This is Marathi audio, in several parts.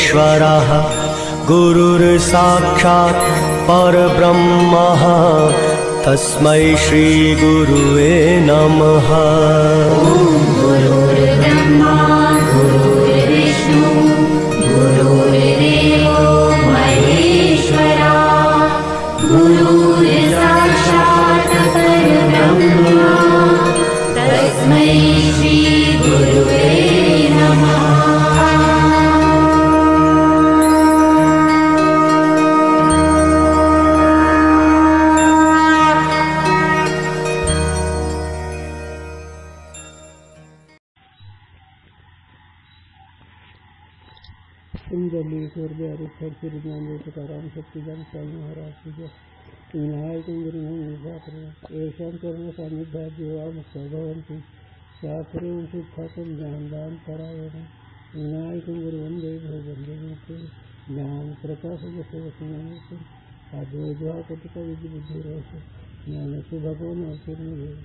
परमेश्वरः गुरुर्साक्षात् परब्रह्मः तस्मै श्री गुरुवे नमः। गुरुर्ब्रह्मा गुरुर्विष्णु गुरुर्देवो महेश्वरा गुरुर्साक्षात् परब्रह्मा तस्मै श्री गुरुवे नमः। इंद्रली स्वर्ग हरिहर श्री ज्ञान तुकाराम शक्तिदान स्वामी महाराज की जय। विनायक येषां कर्ण सान्निध्यात् जीवा मुक्तो भवन्ति शास्त्रे शुद्धातं ज्ञानदान परायणं विनायकं गुरुवन्दे भवन्ते ज्ञान प्रकाशजशवसनमूर्ति आद्वैद्वाकटिकविद्युबुद्धिरोष ज्ञानस्य भगवान् अवतीर्णदेव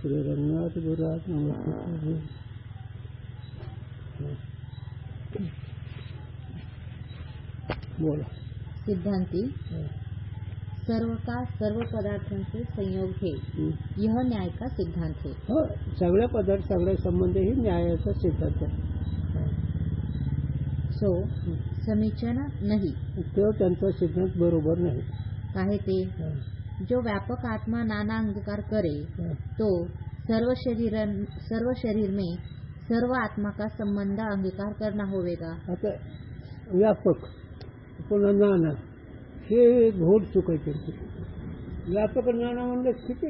श्री रघुनाथ गुरुराज नमस्ते। बोला सिद्धांती सर्व का सर्व पदार्थों से संयोग है, यह न्याय का सिद्धांत है। हो, सगळे पदार्थ सगळे संबंध ही न्यायाचा सिद्धांत आहे। सो समीचीन नहीं, तो त्यांचा सिद्धांत बरोबर नाही। काहे ते जो व्यापक आत्मा नाना अंगीकार करे तो सर्व शरीर में सर्व आत्मा का संबंध अंगीकार करना होवेगा। आता व्यापक पुन्हा नाना हे घोड चुकायचे। व्यापक नाना म्हणलं किती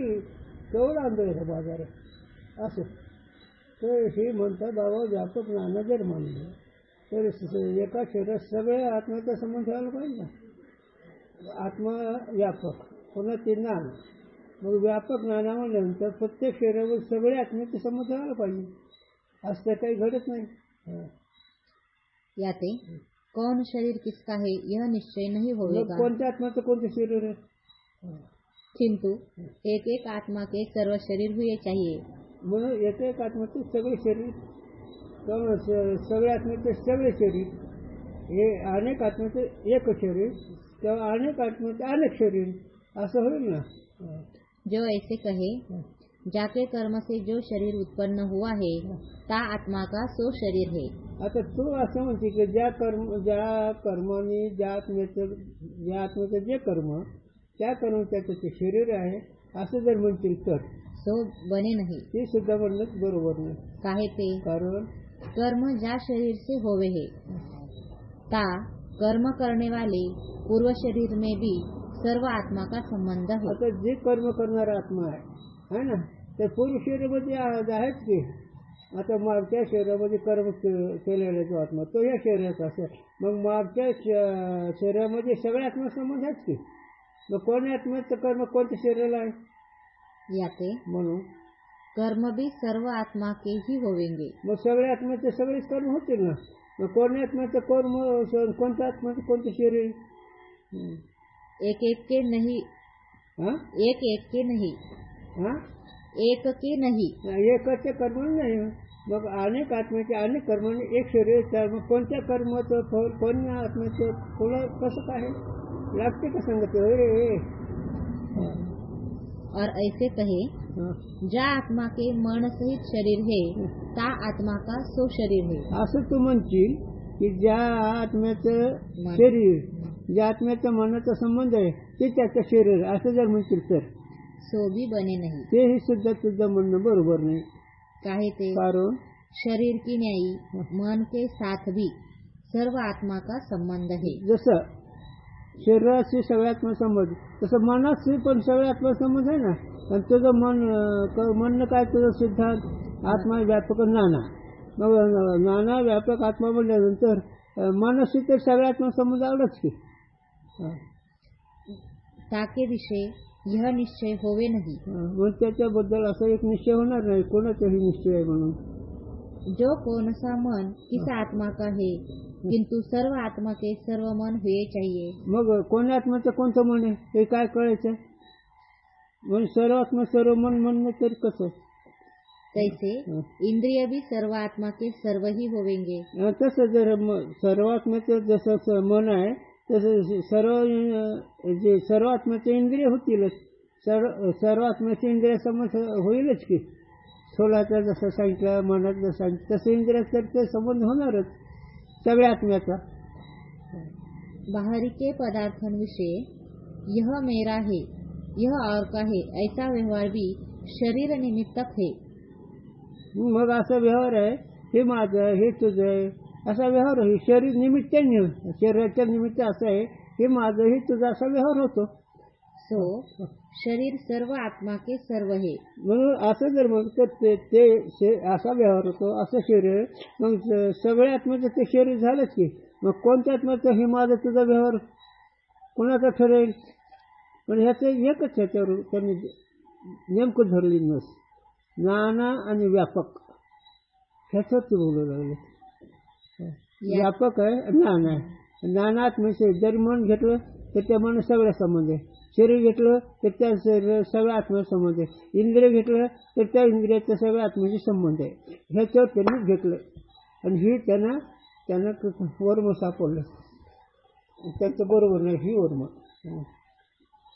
केवढा अंतर आहे बाजार आहे असं तर हे म्हणतात बाबा व्यापक नाना जर म्हणलं तर एका शरीरात सगळ्या आत्म्याचा संबंध ठेवायला पाहिजे ना। आत्मा व्यापक पुन्हा ते नाना मग व्यापक नाना म्हणल्यानंतर प्रत्येक शरीरावर सगळे आत्म्याचा संबंध ठेवायला पाहिजे असं काही घडत नाही। याते कौन शरीर किसका है यह निश्चय नहीं होगा। कोणत्या आत्म्याचं कोणते शरीर आहे किंतु एक एक आत्मा के सर्व शरीर हुए चाहिए। म्हणून एक एक आत्म्याचे सगळे शरीर सगळे आत्म्याचे सगळे शरीर हे अनेक आत्म्याचे एक शरीर किंवा अनेक आत्म्याचे अनेक शरीर असं होईल ना। जो ऐसे कहे जाके कर्म से जो शरीर उत्पन्न हुआ है ता आत्मा का सो शरीर है। आता तू असं म्हणते की ज्या कर्माने ज्या आत्म्याचं जे कर्म त्या कर्म त्याचं ते शरीर आहे असं जर म्हणतील तर सो बने नहीं, ते सुद्धा म्हणणं बरोबर नाही। काहे ते कारण कर्म ज्या शरीर से होवे है ता कर्म करने वाले पूर्व शरीर में भी सर्व आत्मा का संबंध है। आता जे कर्म करणारा आत्मा आहे ना तर पूर्व शरीरामध्ये आहेच की। आता मागच्या शरीरामध्ये कर्म केलेला जो आत्मा तो या शरीराचा असेल मग मागच्या शरीरामध्ये सगळ्या आत्मा संबंध आहेच की। मग कोणत्या आत्म्याचं कर्म कोणत्या शरीराला आहे याते म्हणून कर्म भी सर्व आत्मा के ही होवेंगे। मग सगळ्या आत्म्याचे सगळेच कर्म होतील ना। मग कोणत्या आत्म्याचं कर्म कोणत्या आत्म्याचं कोणतं शरीर एक एक के नहीं एक के नहीं एक के नाही एकच कर्म नाही। मग अनेक आत्म्याचे अनेक कर्माने एक शरीर मग कोणत्या कर्माचं फळ कोणत्या आत्म्याचं फळ कसं काय लागते का सांगते होय रे। और ऐसे कहे ज्या आत्मा के मन सहित शरीर है ता आत्मा का सो शरीर है। असं तू म्हणशील की ज्या आत्म्याचं शरीर ज्या आत्म्याचा मनाचा संबंध आहे ते त्याचं शरीर असं जर म्हणशील तर सो भी बने नहीं, तेही सुद्धा तुझं म्हणणं बरोबर नाही। काहे ते कारण शरीर की न्यायी मन के साथ भी सर्व आत्मा का संबंध है। जसं शरीराशी सगळ्यात्मा संबंध तसं मनाशी पण सगळ्यात्मा संबंध आहे ना। आणि तुझं म्हणणं काय तुझं सिद्धांत आत्मा व्यापक नाना मग नाना व्यापक आत्मा म्हणल्यानंतर मनाशी तर सगळ्यात्मा संबंध आलाच की। ताके विषय यह निश्चय होवे नहीं, मग त्याच्याबद्दल असा एक निश्चय होणार नाही कोणाचाही निश्चय आहे म्हणून। जो कौन सा मन किस आत्मा का है किंतु सर्व आत्मा के सर्व मन हुए चाहिए। मग कोण्या आत्म्याचं कोणतं मन आहे हे काय कळायचं। मग सर्व आत्मा सर्व मन म्हणणं तर कसं तैसे इंद्रिय भी सर्व आत्मा के सर्व ही होवेंगे. तसं जर सर्वात्म्याचं जसं मन आहे तसं सर्वात्म्याचे इंद्रिय होतीलच. सर्वात्म्याचे इंद्रिय समज होईलच की. स्थूलाचा जसं सांगितलं, मनात जसं सांगितलं तसं इंद्रियाचा ते संबंध होणारच सगळ्या आत्म्याचा. बाहरी के पदार्थांविषयी यह मेरा है, यह और का है, ऐसा व्यवहार भी शरीर निमित्तक है. मग असा व्यवहार आहे, हे माझं, हे तुझं आहे, असा व्यवहार आहे. शरीर निमित्ताने, शरीराच्या निमित्त असं आहे, हे माझं, हे तुझं, असा व्यवहार होतो. सो शरीर सर्व आत्मा के सर्व है. म्हणून असं जर मग ते असा व्यवहार होतो, असं शरीर, मग सगळ्या आत्म्याचं ते शरीर झालंच की. मग कोणत्या आत्म्याचं हे माझं तुझा व्यवहार कोणाचा ठरेल? पण ह्याचं एकच ह्याच्यावर त्यांनी नेमकं धरली नस. नाना आणि व्यापक ह्याच ते बोलू लागले. व्यापक आहे, नाना आहे. नानात म्हणजे जरी मन घेतलं तर त्या मन सगळ्या संबंध आहे. शरीर घेतलं तर त्या शरीर सगळ्या आत्म्याचा संबंध आहे. इंद्रिय घेतलं तर त्या इंद्रियाचा सगळ्या आत्म्याशी संबंध आहे. ह्याच्यावर त्यांनी घेतलं आणि ही त्यांना वर्म सापडलं. त्यांचं बरोबर नाही, ही वर्म.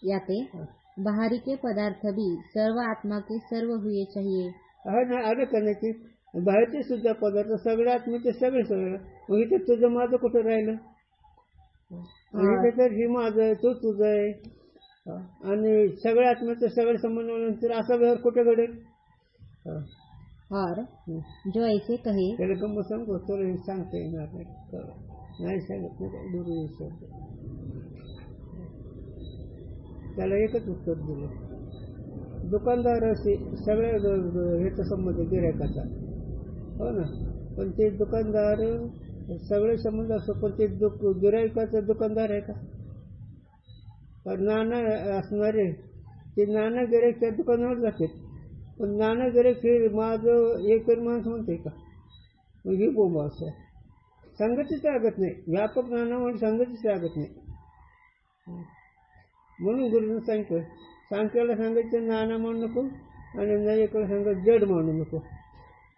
याते बाहरी के पदार्थ भी सर्व आत्मा के सर्व हुए चाहिए. आहे ना, आलं करण्याची बाहेरचे सुद्धा पदार्थ सगळ्या आत्म्याचे सगळे. मग इथे तुझं माझं कुठं राहिलं? आणि तर ही माझं आहे, तू तुझं आहे, आणि सगळ्या आत्म्याचं सगळे संबंध नंतर असा व्यवहार कुठे घडेल? और जो ऐसे कहे, त्याला गंमत सांगतो, तुला हे सांगता येणार नाही सांगत नाही, गुरु शब्द. त्याला एकच उत्तर दिलं. दुकानदार असे सगळ्या ह्याचा संबंध गिरायकाचा, हो ना. पण ते दुकानदार सगळे संबंध असतो, पण ते गिरायकाचा दुकानदार आहे का? पण नाना असणारे ते नाना गिरायकच्या दुकानावर जाते. पण नाना गिरायक हे माझं एक माणूस म्हणते का? मग ही बोंब असं संगतीच लागत नाही. व्यापक नाना म्हणून संगतीच लागत नाही. म्हणून गुरुनं सांगितलं, सांख्याला सांगायचं नाना म्हणू नको आणि नैयाकडे सांगायचं जड म्हणू नको.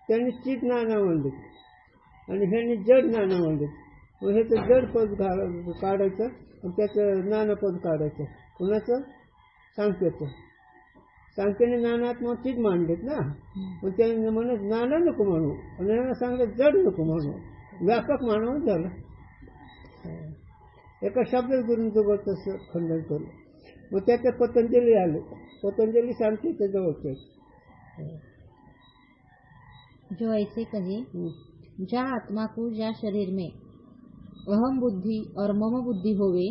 त्यांनी चित नाना म्हणले आणि ह्यांनी जड नाना म्हणले. मग ह्याचं जड पद काढायचं आणि त्याचं नाना पद काढायचं. कुणाचं? सांख्याचं. सांख्याने नानात्मा चित मांडलेत ना. मग त्यांनी म्हणत नाना नको म्हणू आणि यांना सांगलं जड नको म्हणू, व्यापक मानव झालं. एका शब्दात गुरुंचं तसं खंडन करू. मग त्याच्यात पतंजली आले. पतंजली सांगते जवळचे. जो ऐसे कहे, जा आत्मा को जा शरीर में अहम बुद्धि और मम बुद्धि होवे,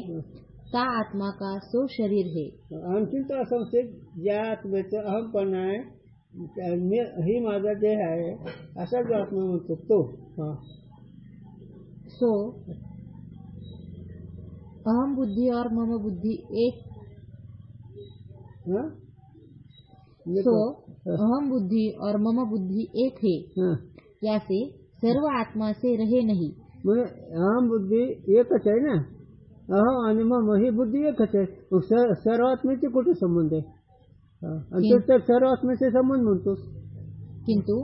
ता आत्मा का सो शरीर है. आणखीन तो असं म्हणते, ज्या आत्म्याचं अहमपणा आहे, ही माझा देह आहे, असा जो आत्मा म्हणतो तो. सो अहम बुद्धि और मम बुद्धि एक. सो अहम बुद्धि और मम बुद्धि एक है. यासे सर्व आत्मा से रहे नहीं. म्हणजे अहम बुद्धी एकच आहे ना. अहम आणि मम ही बुद्धी एकच आहे. सर्व आत्म्याचे कुठे संबंध आहे? आणि तो तर सर्व आत्म्याचे संबंध म्हणतोस. किंतु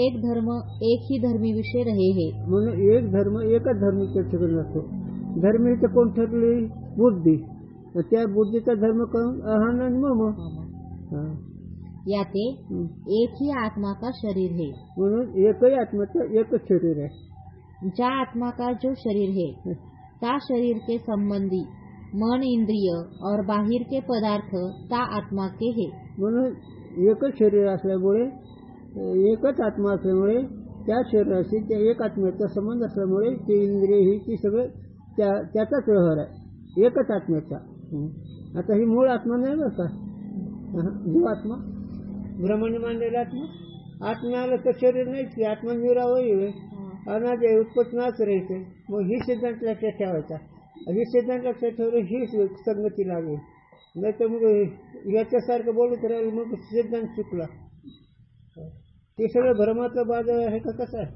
एक धर्म एक ही धर्मी विषय रहे है. म्हणून एक धर्म एकच धर्मीच्या ठिकाणी असतो. धर्मी तर कोण ठरली? बुद्धी. त्या बुद्धीचा धर्म करून अहम आणि मम. याते एक ही आत्मा का शरीर है. म्हणून एकही आत्म्याचं एकच शरीर आहे. ज्या आत्मा का जो शरीर है, ता शरीर के संबंधी मन इंद्रिय और बाहिर के पदार्थ ता आत्मा के है. म्हणून एकच शरीर असल्यामुळे, एकच आत्मा असल्यामुळे, त्या शरीराशी त्या एक आत्म्याचा संबंध असल्यामुळे ते इंद्रिय ही ती सगळं त्याचाच व्यवहार आहे, एकच आत्म्याचा. आता ही मूळ आत्मा नाही बरं का, जीवात्मा, ब्रह्माने मानलेला आत्मा. आत्म्याला तर शरीर नाहीच की, आत्मा निरावय अनाज आहे, उत्पत्ती नाच राहायचे. मग ही सिद्धांत लक्षात ठेवायचा. ही सिद्धांत लक्षात ठेवलं ही संगती लागेल. नाही तर मग याच्यासारखं बोलत राहील, मग सिद्धांत चुकला. ते सगळं भ्रमाचा बाजार आहे का कसं आहे?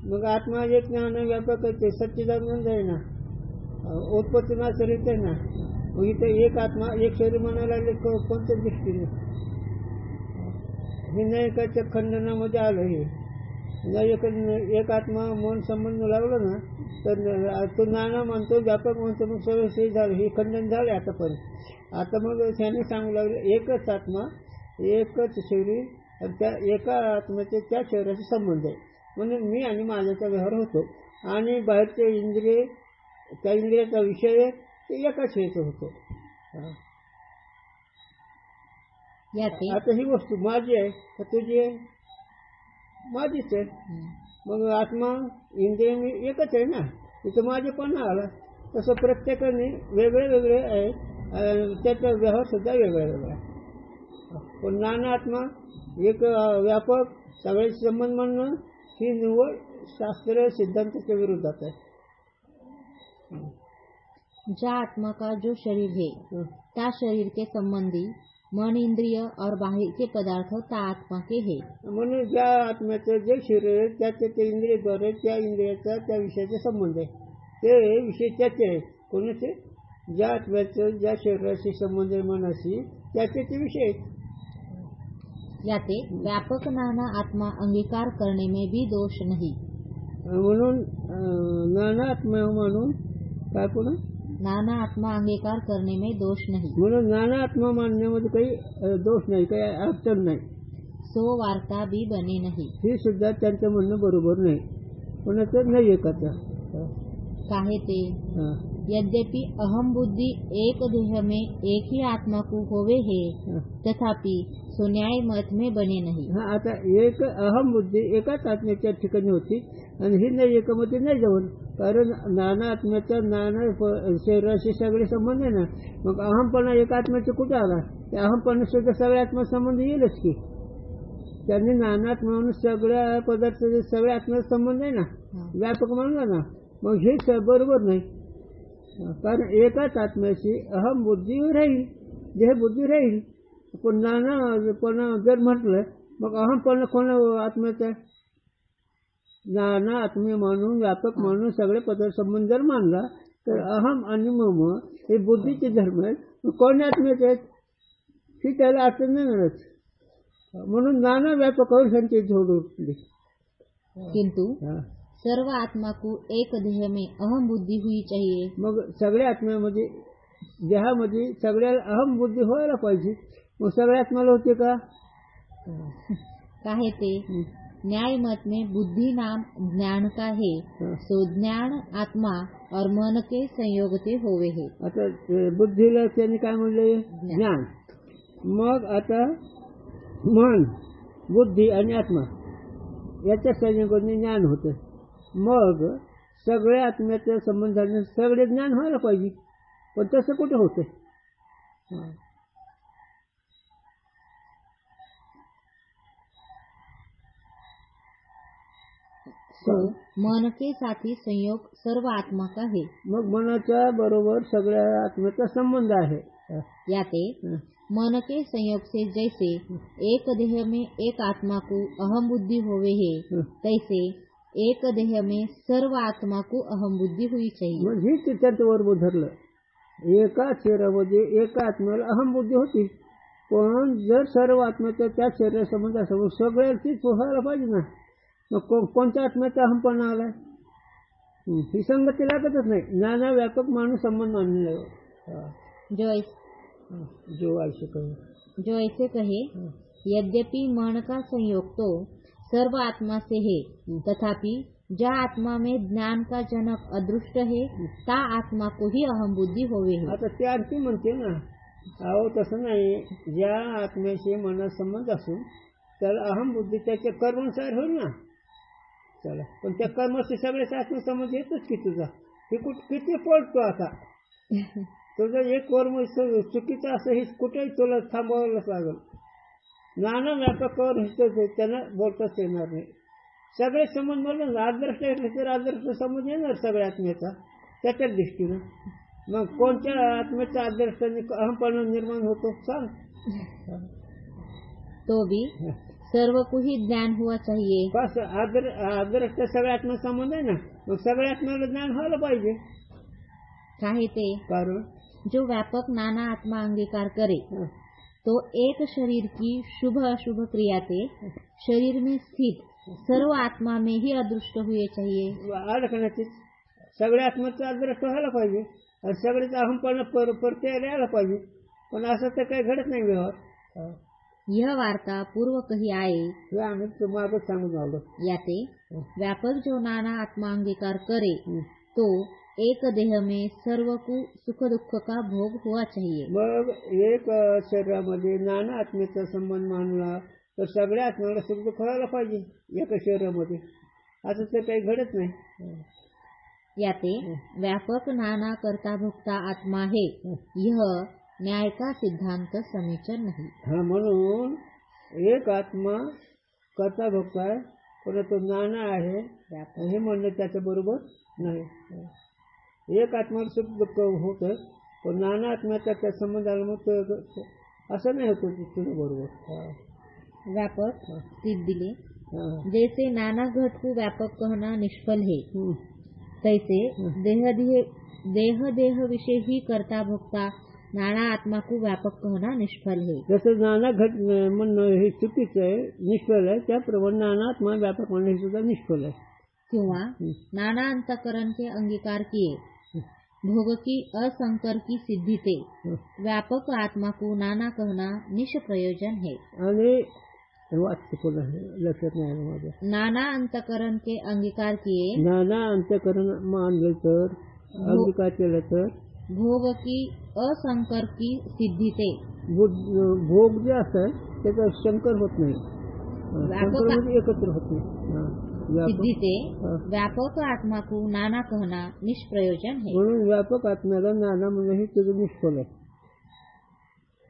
मग आत्मा एक ज्ञान व्यापक आहे, सच्चिदानंद आहे ना, उत्पत्ती नाच रहित आहे ना. मग इथे एक आत्मा एक शरीर म्हणायला लागले कोणत्या दृष्टीने? हे नैकाच्या खंडनामध्ये आलं. हे एक आत्मा मन संबंध लागलं ना तर तो नाना म्हणतो, व्यापक म्हणतो, मग सर्व हे झालं. हे खंडन झालं आतापर्यंत. आता मग त्याने सांगू लागले एकच आत्मा, एकच शरीर, आणि त्या एका आत्म्याचे त्या शरीराशी संबंध आहे. म्हणून मी आणि माझ्याचा व्यवहार होतो आणि बाहेरचे इंद्रिय, त्या इंद्रियाचा विषय ते एकाच हेचं होतो. आता ही वस्तू माझी आहे का तुझी आहे? माझीच आहे. मग आत्मा इंद्रिय मी एकच आहे ना, तिथं माझेपणा आला. तसं प्रत्येकाने वेगळे वेगळे आहे, त्याचा व्यवहार सुद्धा वेगळा वेगळा आहे. पण नाना आत्मा एक व्यापक सगळ्याचे संबंध म्हणणं ही निव्वळ शास्त्र सिद्धांताच्या विरोधात आहे. जा आत्मा का जो शरीर है ता शरीर के संबंधी मन इंद्रिय और बाहर के पदार्थ ता आत्मा के है. म्हणून ज्या आत्म्याचं जे शरीर आहे त्याचे ते इंद्रियद्वारे त्या इंद्रियाचा त्या विषयाचा संबंध आहे. ते विषय त्याचे आहे. कोणाचे? ज्या आत्म्याचं ज्या शरीराशी संबंध आहे मनाशी, त्याचे ते विषय आहेत. याते व्यापक नाना आत्मा अंगीकार करने में भी दोष नहीं. म्हणून नाना आत्मा म्हणून काय पुन्हा नाना आत्मा अंगीकार करने में दोष नहीं. म्हणून नाना आत्मा मानण्यामध्ये काही दोष नाही, काही अडचण नाही. सो वार्ता भी बने नहीं. ही सुद्धा त्यांचं म्हणणं बरोबर नाही. कोणाचं नाही एकाचा. काहे ते यद्यपि अहम बुद्धि एक देह में एक ही आत्मा को होवे है, तथापि सो न्याय मत में बने नहीं. आता एक अहम बुद्धी एकाच आत्म्याच्या ठिकाणी होती आणि ही नाही एकामध्ये नाही जाऊन. कारण नाना आत्म्याचा नाना शरीराशी सगळे संबंध आहे ना. मग अहमपणा एक आत्म्याचा कुठे आला? त्या अहमपणा सुद्धा सगळ्या आत्मा संबंध येईलच की. त्यांनी नाना आत्मा म्हणून सगळ्या पदार्थ सगळ्या आत्म्याचा संबंध आहे ना, व्यापक म्हणला ना. मग हे बरोबर नाही. कारण एकाच आत्म्याशी अहम बुद्धी राहील, देहबुद्धी राहील. पण नानापणा जर म्हटलं मग अहमपणा कोणा आत्म्याचा? नाना आत्मे म्हणून व्यापक म्हणून सगळे पदार्थ संबंध जर मानला तर अहम आणि मम हे बुद्धीचे धर्म आहेत. कोणत्या आत्म्याचे आहेत ही त्याला अडचण नाही मिळत. म्हणून नाना व्यापक और संख्येत जोड उठली. किंतु सर्व आत्मा को एक देह में अहम बुद्धि हुई चाहिए. मग सगळ्या आत्म्यामध्ये देहामध्ये सगळ्याला अहम बुद्धी व्हायला पाहिजे. मग सगळ्या आत्म्याला होते का? काहे ते न्याय मत में बुद्धि नाम ज्ञान का है, सो ज्ञान आत्मा और मन के संयोग से होवे है. आता बुद्धीला त्यांनी काय म्हणले? ज्ञान. मग आता मन, बुद्धी आणि आत्मा याच्या संयोगाने ज्ञान होतं. मग सगळ्या आत्म्याच्या संबंधाने सगळे ज्ञान व्हायला पाहिजे. पण तसं कुठे होतं? मन के साथी संयोग सर्व आत्मा का है. मग मनाच्या बरोबर सगळ्या आत्म्याचा संबंध आहे. याते मन के संयोग से जैसे एक देह में एक आत्मा को अहम बुद्धि होवे है, तैसे एक देह में सर्व आत्मा को अहम बुद्धि हुई चाहिए. म्हणजे त्याच्यात बरोबर धरलं. एका शरीरामध्ये एका आत्म्याला अहम बुद्धी होती. पण जर सर्व आत्म्याच्या त्या शरीरासंबंध असं सगळ्याचीच व्हायला पाहिजे ना. मग कोणत्या आत्म्याचा अहमपणा आलाय? ही संगती लागतच नाही. नाना व्यापक माणूस संबंध आणले. जो ऐसे कहे यद्यपि मन का संयोग तो सर्व आत्मा से है, तथापि ज्या आत्मा में ज्ञान का जनक अदृष्ट है ता आत्मा को ही अहम बुद्धि होवे है. आता ते आणखी म्हणते ना, अहो तसं नाही. ज्या आत्म्याशी मनात संबंध असून त्याला अहम बुद्धी त्याच्या कर्मानुसार होईल ना. चला, पण त्या कर्माशी सगळ्याचा आत्मसंबंध येतोच की तुझा. हे किती पळतो आता. तुझं एक कर्म चुकीचं असं हे कुठेही तुला थांबवायलाच लागल. नाना व्यापकावर त्यांना बोलताच येणार नाही. सगळे संबंध बोलले आदर्श येतले तर आदर्श संबंध येणार सगळ्या आत्म्याचा त्याच्याच दृष्टीनं. मग कोणत्या आत्म्याच्या आदर्शाने अहमपणा निर्माण होतो सांग. तो भी सर्व को ही ज्ञान हुआ चाहिए. बस आदर्श सगळ्या आत्मा संबंध आहे ना. मग सगळ्या आत्म्याला ज्ञान व्हायला पाहिजे. काहे ते कारण जो व्यापक नाना आत्मा अंगीकार करे तो एक शरीर की शुभ अशुभ क्रियाते शरीर में स्थित सर्व आत्मा में ही अदृष्ट हुए चाहिए। अडकण्याची सगळ्या आत्म्याचं अदृष्ट व्हायला पाहिजे आणि सगळेच अहमपणा परते यायला पाहिजे, पण असं तर काही घडत नाही व्यवहार. यह वार्ता पूर्व कही आए हे आम्ही मागच सांगून आलो. याते व्यापक जो नाना आत्मा अंगीकार करे तो एक देह में सर्व को सुख दुख का भोग हुआ चाहिए. मग एक शरीरामध्ये नाना आत्मेचा संबंध मानला तर सगळ्या आत्म्याला सुख दुःख व्हायला पाहिजे एका शरीरामध्ये. असं तर काही घडत नाही. याते व्यापक नाना करता भोगता आत्मा है यह न्याय का सिद्धांत समीचर नहीं. हा, म्हणून एक आत्मा करता भोगता आहे पण तो नाना आहे हे म्हणणं त्याच्या बरोबर नाही. एक आत्म्याला सुख दुःख होतं पण नाना आत्म्याचा त्या संबंध आला मग असं नाही होतं तुझ्या बरोबर. व्यापक स्थित दिले जैसे नाना घट को व्यापक कहना निष्फल है तैसे देह विषय ही करता भोगता नाना आत्मा को व्यापक कहना निष्फल है. जसं नाना घट म्हणणं हे चुकीचं आहे, निष्फल आहे, त्याप्रमाणे नाना आत्मा व्यापक म्हणणं हे सुद्धा निष्फल आहे. किंवा नाना अंतकरण के अंगीकार किए भोग की असंकर की सिद्धि थे व्यापक आत्मा को नाना कहना निष्प्रयोजन है. आणि वाक्य पुन्हा लक्षात नाही आलं माझ्या. नाना अंतकरण के अंगीकार किए नाना अंतकरण मानलं तर अंगीकार केलं तर भोग की असंकर की सिद्धि थे भोग जे असतात त्याचा शंकर होत नाही, शंकर म्हणजे एकत्र होत नाही. सिद्धि से व्यापक आत्मा को नाना कहना निष्प्रयोजन है. म्हणून व्यापक आत्म्याला नाना म्हणजे हे तुझं निष्फल आहे.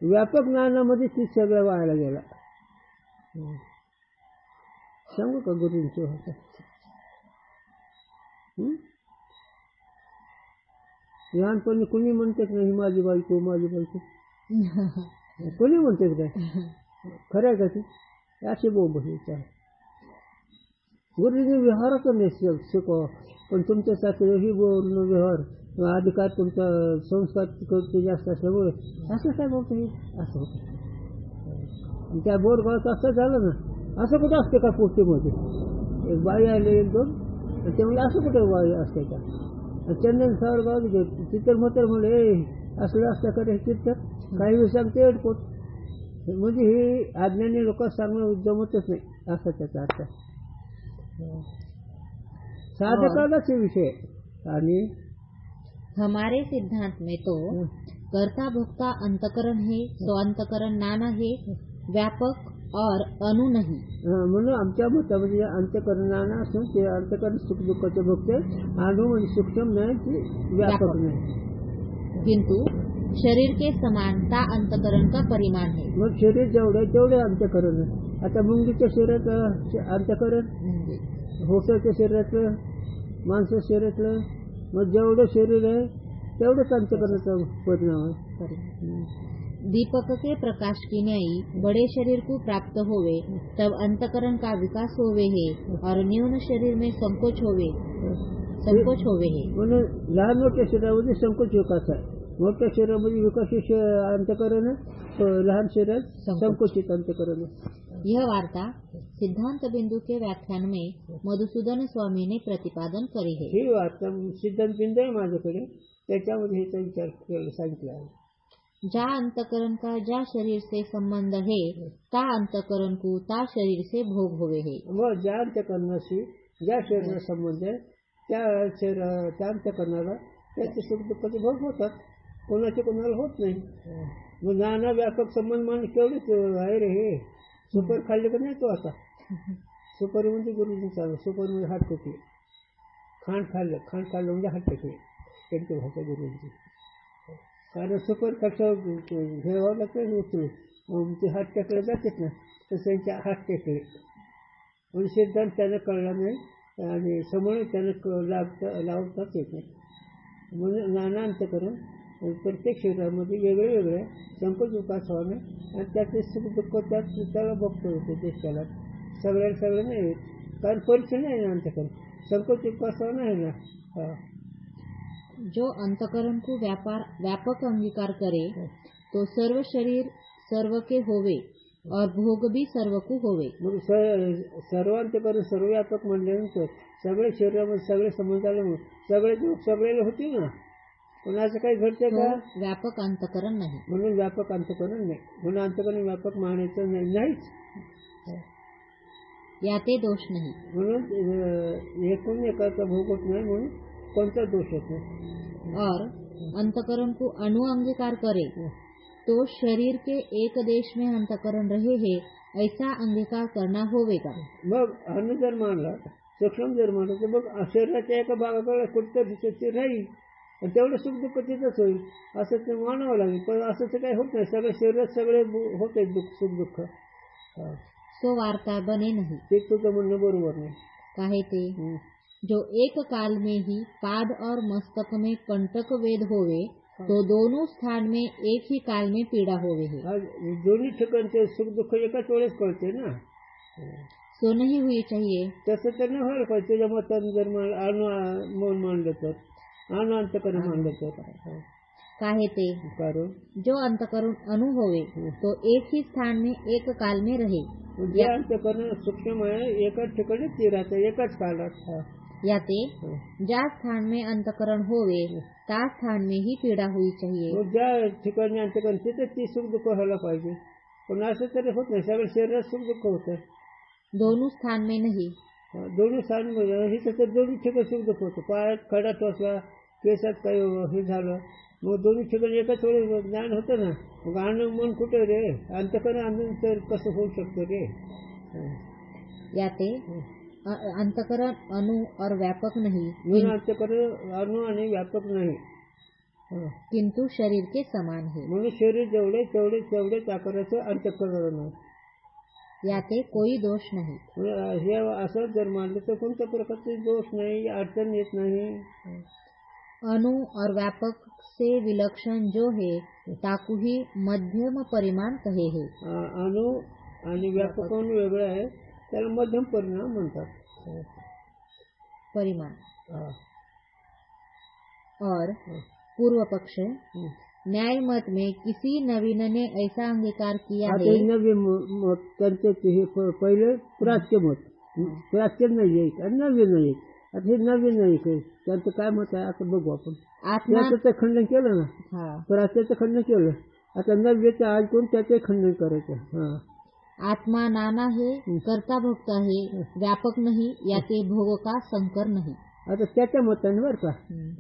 व्यापक नानामध्ये ती सगळं व्हायला गेला. सांगू का गुरुंचं होतं. लहानपणी कोणी म्हणतात नाही माझी बायको माझी बायको कोणी म्हणतात काय खरं का ती असे बोंब गुरुजी व्यवहाराचं नाही शिकवा पण तुमच्यासाठी ही बोलणं व्यवहार अधिकार तुमचा संस्कार जास्त असल्यामुळे असं काय बोलतो असं होतं. त्या बोरगावाचं असं झालं ना असं कुठं असते का पोस्टीमध्ये एक बाई आले एक दोन ते म्हणजे असं कुठं बाई असते का. चंदन सावरगाव चित्र म्हातर म्हणले असलं असतं का कीर्तन काही वेळ सांगते एडपोट म्हणजे हे अज्ञानी लोक सांगणं जमतच नाही असा त्याचा अर्थ. साधकालाच हे विषय. आणि हमारे सिद्धांत में तो कर्ता भोक्ता अंतकरण है तो अंतकरण नाना है व्यापक और अनु नहीं. म्हणून आमच्या मतामध्ये अंतकरण नाना असून ते अंतकरण सुख दुःखाचे भोगते अनु म्हणजे सूक्ष्म नाही ते व्यापक नाही. किंतु शरीर के समानता अंतकरण का परिमाण है. मग शरीर जेवढे अंतकरण आहे. आता मुंगीच्या शरीरात अंतकरण होसाच्या शरीरातलं माणसाच्या शरीरातलं मग जेवढं शरीर आहे तेवढंच अंतकरणाचा परिणाम आहे. दीपक के प्रकाश की न्यायी बड़े शरीर को प्राप्त होवे तब अंतकरण का विकास होवे है और न्यून शरीर में संकोच होवे है. म्हणून लहान मोठ्या शरीरामध्ये संकोच विकास आहे. मोठ्या शरीरामध्ये विकास अंतकरण आहे, लहान शरीरात संकोचित अंतकरण आहे. यह वार्ता सिद्धांत बिंदु के व्याख्यान में मधुसूदन स्वामी ने प्रतिपादन करी है. ही वार्ता सिद्धांत बिंदू आहे माझ्याकडे, त्याच्यामध्ये ह्याचा विचार सांगितला आहे. जा अंतकरण का जा शरीर से संबंध है ता अंतकरण को ता शरीर से भोग होवे है. मग ज्या अंतकरणाशी ज्या शरीराचा संबंध आहे त्या अंतकरणाला त्याचे सुख दुःखाचे भोग होतात, कोणाचे कोणाला होत नाही. मग नाना व्यापक संबंध मान केवढेच आहे रे हे. सुपर खाल्ले का नाही तो आता सुपर म्हणजे गुरुजी चालू सुपर म्हणजे हात टेकले. खांड खाल्लं म्हणजे हात टेकले त्यांची भाषा गुरुजी. कारण सुपर कक्षा घ्यावं लागतं उचलून ते हात टेकले जातात ना तसं त्यांच्या हात टेकले म्हणजे सिद्धांत त्यांना कळला नाही आणि समोर त्यांना लावताच येत नाही. म्हणून नाना अंतकरण प्रत्येक शरीरामध्ये वेगळे वेगळे संकोच विकास व्हावे आणि त्याचे सुख दुःख त्याला बघतो होते देशाला सगळ्या नाही कारण परीक्षा नाही ना अंतकरण संकोच विकास नाही ना. जो अंतकरण को व्यापक अंगीकार करे तो सर्व शरीर सर्व के होवे और भोग भी सर्व को होवे. मग सर्वांतकरण सर्वव्यापक म्हणल्यानंतर सगळे शरीरामध्ये सगळे संबंध आले मग सगळे दुःख सगळेला होतील ना. पण असं काही घडते तो का? व्यापक अंतकरण नाही. म्हणून व्यापक अंतकरण नाही. म्हणून अंतकरण व्यापक मानायचं नाहीच. याते दोष नाही. म्हणून एकूण एकाचा भोग होत नाही म्हणून कोणता दोष होत नाही. और अंतकरण को अणु अंगीकार करे तो शरीर के एक देश में अंतकरण रहे है ऐसा अंगीकार करना होवेगा. मग अन्न जर मानला सूक्ष्म जर मानलं तर मग शरीराच्या एका भागाकडे कुठं ते राहील आणि तेवढं सुख दुःख तिथंच होईल असं ते मानावं लागेल. पण असं तर काही होत नाही. सगळ्या शरीरात सगळे होते सुख दुःख. सो वार्ता बने नहीं. ते तुझं म्हणणं बरोबर नाही. काहे ते जो एक काल में ही पाद और मस्तक में कंटक वेद होवे तो दोनों स्थान में एक ही काल में पीड़ा होवे है. आज दोन्ही ठिकाणचे सुख दुःख एकाच वेळेस कळते ना. सो नहीं हुई चाहिए. तसं तर नाही व्हायला पाहिजे. तुझ्या मतानं जर मन मांडलं तर अणु अंतकरण मांडलं तर. काहे ते कारण जो अंतकरण अणु होवे तो एक ही स्थान में एक काल में रहे. जे अंतकरण सूक्ष्म आहे एकाच ठिकाणी ते राहतं एकाच काळात. याते ज्या स्थान में अंतकरण होवे त्या स्थान में ही पीड़ा हुई चाहिए. मग ज्या ठिकाणी अंतकरण तिथे ती सुख दुःख व्हायला पाहिजे. पण असं तरी होत नाही. सगळ्या शरीरात सुख दुःख होत आहे. दोनों स्थान में नहीं. दोन्ही स्थान हे तर दोन्ही ठिकाणी सुख दुःख होतं. पायात खडा टोचला केसात काही हे झालं मग दोन्ही ठिकाणी एकाच वेळेस ज्ञान होतं ना. मग आनंद मन कुठे रे अंतकरण आनंद तर कसं होऊ शकतं रे. याते अंतकरण अणु और व्यापक नहीं म्हणून अंतकरण अणु आणि व्यापक नाही किंतु शरीर के समान है. म्हणून शरीर जेवढे तेवढेच आकाराचं अंतकरण आहे. याते कोई दोष नहीं. हे असं जर मानलं तर कोणत्या प्रकारचे दोष नाही अडचण येत नाही. अणु और व्यापक से विलक्षण जो है ताकू ही मध्यम परिमाण कहे है. अणु आणि व्यापक अणु वेगळं आहे त्याला मध्यम परिणाम म्हणतात. परिमाण. और पूर्व पक्ष न्याय मत में किसी नवीन ने ऐसा अंगीकार किया है. नवीन मत त्यांचे हे पहिले प्राच्य मत प्राच्य नाही एक आणि नवीन नाही. आता हे नवीन नाही काही त्यांचं काय मत आहे आता बघू आपण. त्याचं खंडन केलं ना. प्राच्याचं खंडन केलं. आता नव्याचं आज कोण त्याचे खंडन करायचं. आत्मा नाना है कर्ता भोगता है व्यापक नहीं याते भोग का संकर नहीं. आता त्याच्या मताने बरं का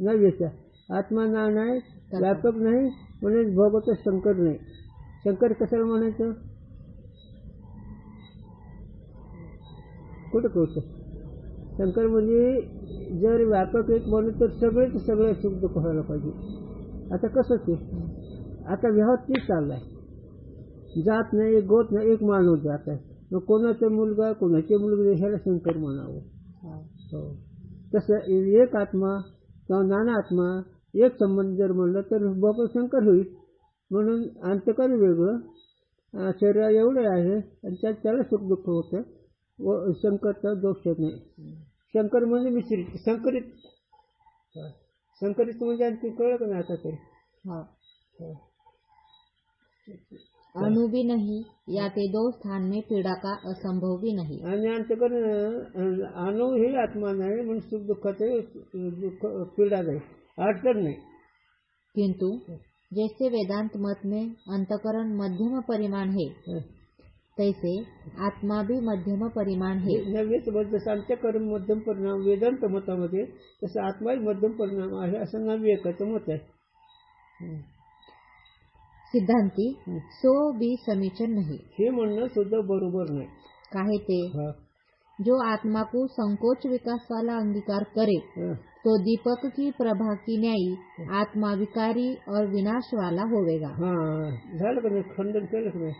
नव्याच्या आत्मा नाना आहे व्यापक नाही म्हणून भोगाचं संकर नाही. शंकर कशाला म्हणायचं कुठं कळतं. शंकर म्हणजे जर व्यापक एक म्हणून तर सगळं सुख दुःख व्हायला पाहिजे. आता कसं ते आता व्यवहार तेच चाललाय. जात नाही एक गोत नाही एक मानव जात आहे. मग कोणाचा मुलगा कोणाचे मुलगे ह्याला शंकर म्हणावं. तसं एक आत्मा किंवा नाना आत्मा एक संबंध जर म्हणलं तर बाबा शंकर होईल. म्हणून अंतकरण वेगळं शरीर एवढे आहे आणि त्याला सुख दुःख होतं व शंकरचा दोष नाही. शंकर म्हणजे मिश्रित संकरित म्हणजे आणखी कळलं का नाही आता तरी. अणु भी नहीं याते दो स्थान में पीड़ा का असंभव भी नहीं. आणि अंतकरण अणु ही आत्मा नाही म्हणून सुख दुःखाचे पीड़ा नाही अडचण नाही. किंतु जैसे वेदांत मत में अंतकरण मध्यम परिमाण है तैसे आत्मा भी मध्यम परिमाण है. जसं अंतकरण मध्यम परिणाम वेदांत मतामध्ये तसं आत्माही मध्यम परिणाम आहे असं नव्याचं मत आहे. सिद्धांती सो भी समीचीन नहीं. हे म्हणणं सुद्धा बरोबर नाही. काहे ते जो आत्मा को संकोच विकास वाला अंगीकार करे तो दीपक की प्रभा की न्यायी आत्मा विकारी और विनाश वाला होवेगा. झालं का नाही खंडन केलं का नाही.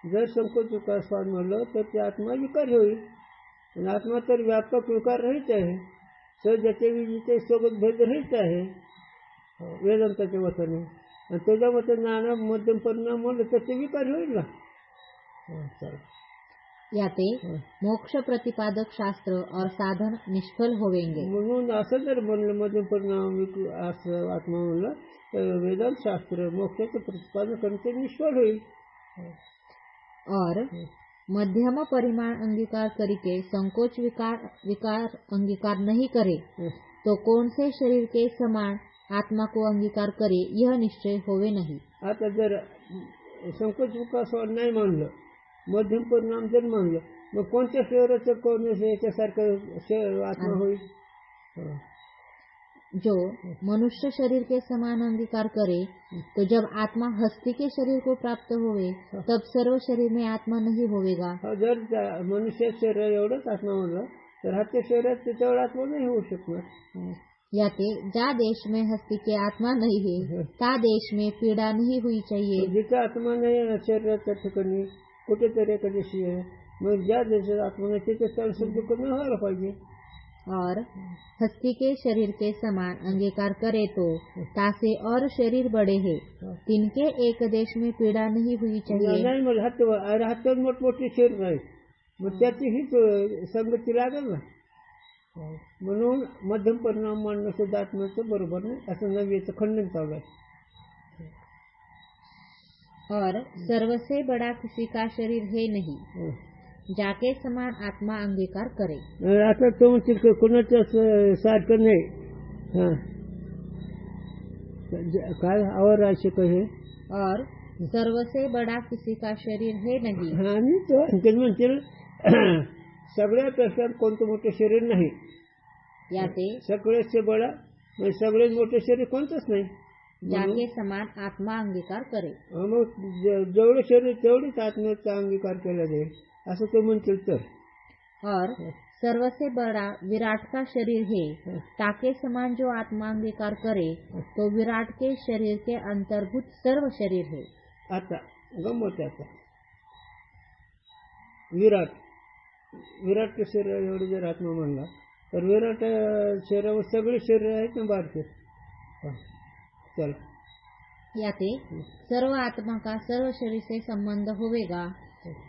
जर संकोच विकास वाद म्हणलं तर ते आत्मा विकार होईल. आणि आत्मा तर व्यापक विकार रहित आहे. सहजाचे विजेचे सोबत भेद रहित आहे वेदांताच्या वचने. आणि त्याच्या मते नाना मध्यम परिणाम म्हणलं तर ते विकार होईल ना. याते मोक्ष प्रतिपादक शास्त्र और साधन निष्फल होवेंगे. म्हणून असं जर म्हणलं मध्यम परिणाम असं आत्मा म्हणलं तर वेदांत शास्त्र मोक्षाचं प्रतिपादन करून ते निष्फळ होईल. और मध्यम परिमाण अंगीकार करके संकोच विकार अंगीकार नहीं करे तो कौन से शरीर के समान आत्मा को अंगीकार करे यह निश्चय होवे नहीं. आता जर संकोच विकास नाही मानलं, मध्यम परिणाम जर मानलं, मग कोणत्या शरीराचं कोणत्या याच्यासारखं आत्मा होईल. जो मनुष्य शरीर के समान अंगीकार करे तो जब आत्मा हस्ती के शरीर को प्राप्त होवे तब सर्व शरीर में आत्मा नहीं होवेगा. जर मनुष्य शरीर एवढंच आत्मा म्हणलं तर हातच्या शरीरात त्याच्यावर आत्मा नाही होऊ शकणार. याते ज्या देश में हस्ती के आत्मा नहीं है त्या देश में पीड़ा नहीं हुई चाहिए. जिथं आत्मा नाही आहे शरीराच्या ठिकाणी कुठेतरी एखाद्याशी आहे, मग ज्या देशात आत्मा नाही तिथे संसर्ग कमी व्हायला पाहिजे. और हस्ती के शरीर के समान अंगीकार करे तो तासे और शरीर बड़े है तिनके एक देश में पीड़ा नहीं हुई चाहिए. नाही मग हातात मोठमोठे शरीर आहे, मग त्याची ही संगती लागेल ना. म्हणून मध्यम परिणाम मानणं सुद्धा आत्म्याचं बरोबर नाही असं नव्याचं खंडन चालू आहे. और सर्वसे बड़ा किसी का शरीर है नहीं जाके समान आत्मा अंगीकार करे. आता तो म्हणतील कोणाच्या सारखं नाही. काय आवर असे कहे. और सर्वसे बड़ा किसी का शरीर है नहीं. आणि तो म्हणतील सगळ्यापेक्षा कोणतं मोठं शरीर नाही. याते सगळ्याचे बळा सगळ्यात मोठं शरीर कोणतंच नाही. जाके समान आत्मा अंगीकार करे. मग जेवढं शरीर तेवढीच आत्म्याचा अंगीकार केला जाईल असं ते म्हणतील तर. और सर्वसे बड़ा विराट का शरीर है ताके समान जो आत्मा अंगीकार करे तो विराट के शरीर के अंतर्भूत सर्व शरीर है. आता गंमत आता विराट शरीर एवढे जर आत्मा म्हणला तर विराट शरीरावर सगळे शरीर आहेत ना बारके. चल याते सर्व आत्मा का सर्व शरीर से संबंध होवेगा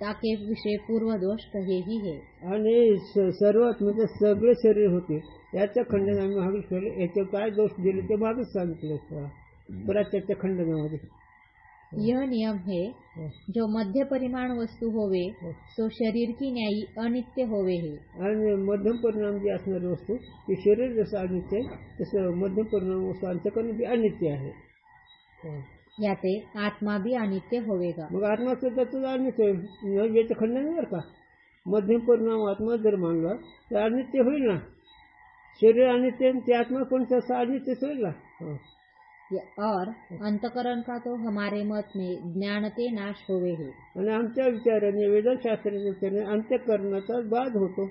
ताके विषय पूर्व दोष कहे ही है. आणि सर्वात म्हणजे सगळे शरीर होते याच्या खंडन आम्ही मागे केले. याचे काय दोष दिले ते मागेच सांगितले बऱ्याचच्या खंडनामध्ये. यह नियम है जो मध्य परिमाण वस्तू होवे सो शरीर की न्यायी अनित्य होवे है. आणि मध्यम परिणाम जी असणारी वस्तू ती शरीर जसं अनित्य आहे तसं मध्यम परिणाम वस्तू अंतःकरण बी अनित्य आहे. याते आत्मा भी अनित्य होवेगा. मग आत्मा सुद्धा तुझा अनित्य याचं खंडन नाही बरं का. मध्यम परिणाम आत्मा जर मानला तर अनित्य होईल ना. शरीर अनित्य ते आत्मा पण तसं अनित्यच होईल ना. और अंतकरण का तो हमारे मत में ज्ञानते नाश होवे है. आणि आमच्या विचाराने वेदशास्त्राच्या विचाराने अंतःकरणाचा बाध होतो.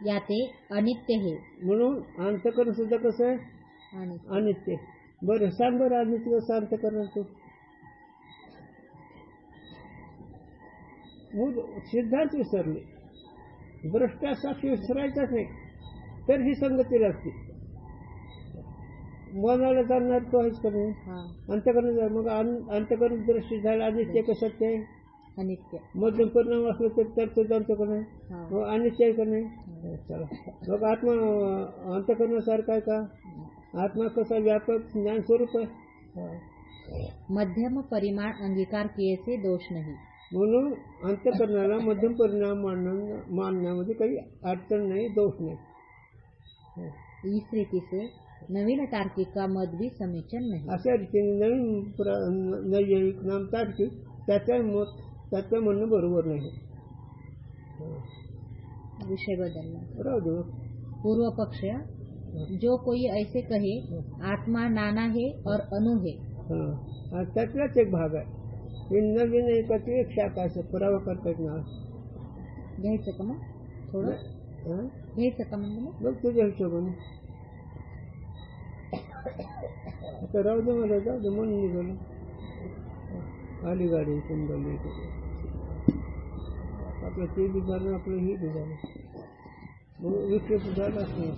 याते अनित्य है म्हणून अंतःकरण सुद्धा कसं आहे अनित्य. बरं सांग बरं अनित्य कसं अंतःकरण तू. सिद्धांत विसरले, भ्रष्टासाक्षी विसरायचाच नाही तर ही संगती लागते. मनाला जाणार तो आहेच कमी अंतःकरण. मग अंतःकरण दृष्टी झाला अनित्य का सत्य आहे. अनित्य. मध्यम परिणाम असलं तर तो अंतःकरण आहे. मग अनित्य आहे का नाही. चला मग आत्मा अंतःकरणासारखा आहे का. आत्मा कसा व्यापक ज्ञान स्वरूप आहे. मध्यम परिमाण अंगीकार किए से दोष नहीं. म्हणून अंतःकरणाला मध्यम परिणाम मानण्यामध्ये काही अडचण नाही, दोष नाही. इस रीति से नवीन तार्किक का मत भी समीचीन नहीं. अशा रीतीने नवीन नैयायिक नाम तार्किक त्याचं म्हणणं बरोबर नाही. विषय बदलना. राहू दे. पूर्व पक्ष जो कोई ऐसे कहे आत्मा नाना है और अनु है. त्यातलाच एक भाग आहे. हे नवीन एकाची एक शाखा असं पुरावा करतात ना. घ्यायचं का मग थोडं घ्यायचं का मग बघ तुझ्या हिशोबाने. आता राहू दे मला जाऊ दे म्हणून निघालो. आली गाडी कुंडली आपलं ते बी झालं आपलं ही बी झालं. विषय झालाच नाही.